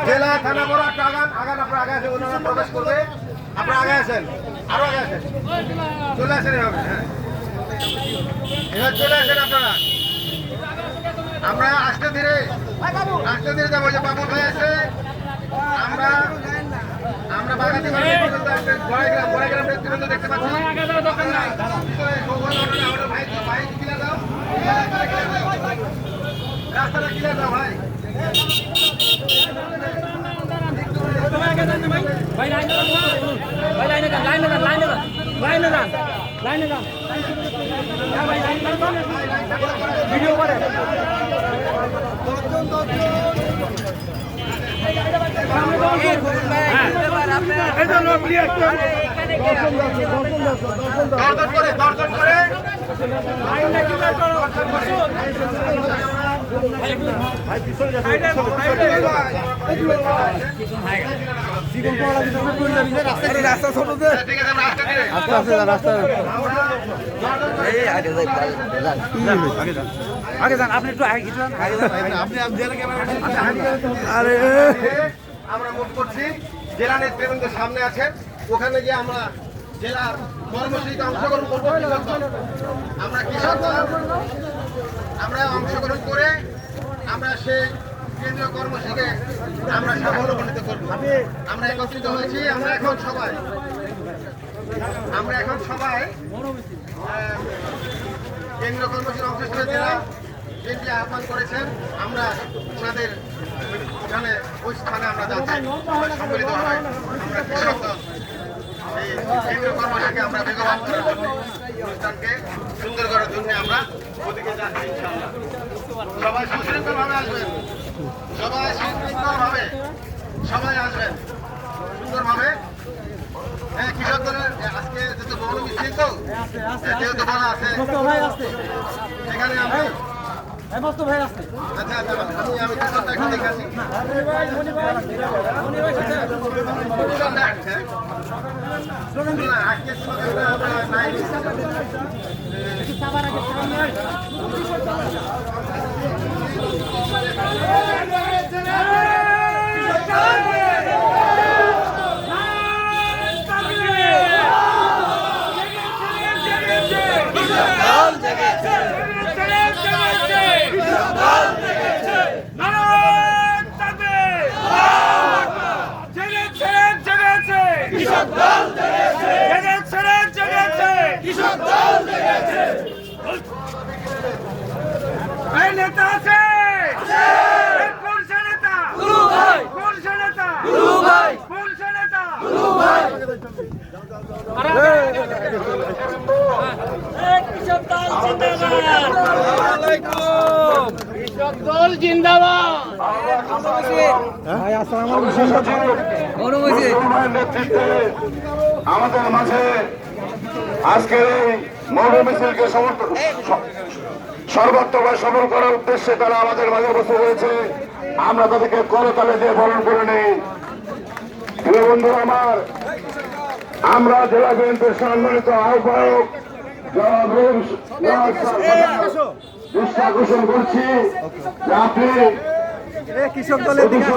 জেলা থানা বড় একটা আগান আগান আপনারা আগে আসেন, ওনারা প্রবেশ করবে, আপনারা আগে আসেন, আরো আগে আসেন, চলে আসেন এভাবে। হ্যাঁ এবার চলে আসেন আপনারা। আমরা আস্তে ধীরে যাবো, যে বাবুল ভাই আছে, আমরা বাগাতি বড়াইগ্রাম ব্যক্তিবৃন্দ দেখতে পাচ্ছি। রাস্তাটা ক্লিয়ার দাও ভাই। ভিডিও করে দর্শন করে রাস্তা ছোট আগে যান, আপনি একটু আগে যান, আরে আমরা মুভ করছি। জেলা নেতৃবৃন্দের সামনে আছেন, ওখানে গিয়ে আমরা জেলার কর্মসূচিতে অংশগ্রহণ করবো। আমরা কৃষক আমরা অংশগ্রহণ করে আমরা সেই কেন্দ্রীয় কর্মসূচিকে আমরা সাফল্য উপনীত করবো। আমরা একত্রিত হয়েছি। আমরা এখন সবাই কেন্দ্রীয় কর্মসূচির অংশ হিসেবে জেলা বিএনপি আহ্বান করেছেন। আমরা ওনাদের ওখানে ওই স্থানে আমরা যাচ্ছি সম্মিলিত হয়। আমরা কৃষক দল এই কেন্দ্রীয় কর্মসূচিকে আমরা বেগবান করার জন্য, অনুষ্ঠানকে সুন্দর করার জন্য আমরা ওদিকে যাচ্ছি ইনশাআল্লাহ। সবাই সুশৃঙ্খলভাবে আসবেন, সবাই আসবেন সুন্দরভাবে। হ্যাঁ কৃষক দলের আজকে যেহেতু বড় মিছিল, তো যেহেতু বলা আছে সেখানে আমি আচ্ছা আমি কৃষকটা এখন দেখে আসি। নেতা আছে কোন সে নেতা? কোন সে নেতা? কোন সে নেতা? কৃষক দল জিন্দাবাদ। আমাদের মাঝে আজকের এই মৌল মিছিলকে সর্বাত্মকভাবে সফল করার উদ্দেশ্যে তারা আমাদের মাঝে বসে হয়েছে। আমরা তাদেরকে করতালে দিয়ে বরণ করে নেই। প্রিয় বন্ধু আমার, আমরা জেলা বিএনপির সম্মানিত আহ্বায়ক দৃষ্টি আকর্ষণ করছি যে আপনি কৃষক দলের দিকে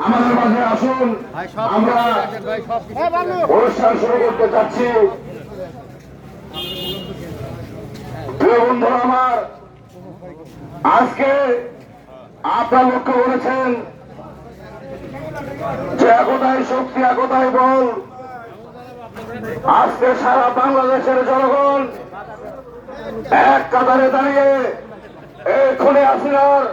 আমাদের মাঝে আসুন। আমরা অনুষ্ঠান শুরু করতে চাচ্ছি। প্রিয় বন্ধুরা আমার, আজকে আপনারা লক্ষ্য করেছেন যে একতাই শক্তি, একতাই বল। আজকে সারা বাংলাদেশের জনগণ এক কাতারে দাঁড়িয়ে এই খুনে হাসিনার